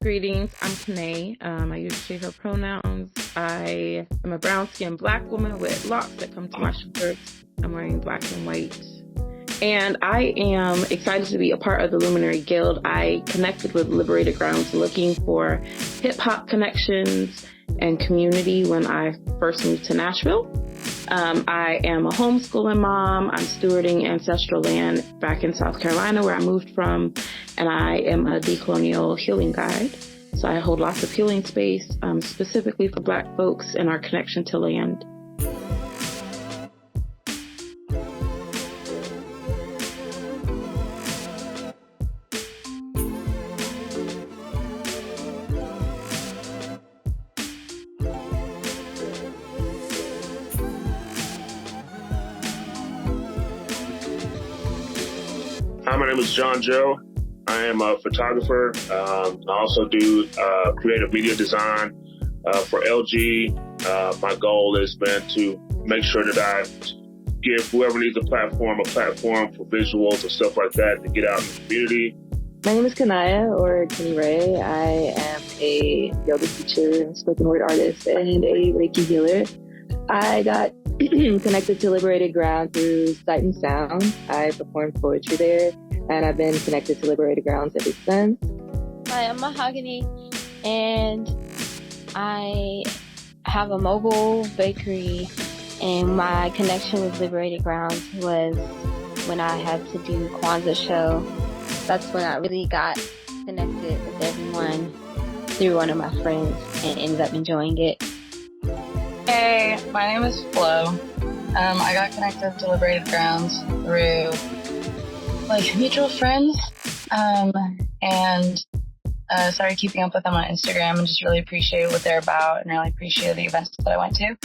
Greetings, I'm Kanae. I use she, her pronouns. I am a brown-skinned Black woman with locks that come to my shoulders. I'm wearing black and white. And I am excited to be a part of the Luminary Guild. I connected with Liberated Grounds looking for hip-hop connections and community when I first moved to Nashville. I am a homeschooling mom. I'm stewarding ancestral land back in South Carolina where I moved from, and I am a decolonial healing guide. So I hold lots of healing space, specifically for Black folks and our connection to land. Hi, my name is John Joe. I am a photographer. I also do creative media design for LG. My goal has been to make sure that I give whoever needs a platform for visuals and stuff like that to get out in the community. My name is Kanaya, or Kenny Ray. I am a yoga teacher, spoken word artist, and a Reiki healer. I got connected to Liberated Ground through Sight and Sound. I performed poetry there, and I've been connected to Liberated Grounds ever since. Hi, I'm Mahogany, and I have a mobile bakery, and my connection with Liberated Grounds was when I had to do Kwanzaa show. That's when I really got connected with everyone through one of my friends and ended up enjoying it. Hey, my name is Flo. I got connected to Liberated Grounds through mutual friends, and started keeping up with them on Instagram and just really appreciate what they're about and really appreciate the events that I went to.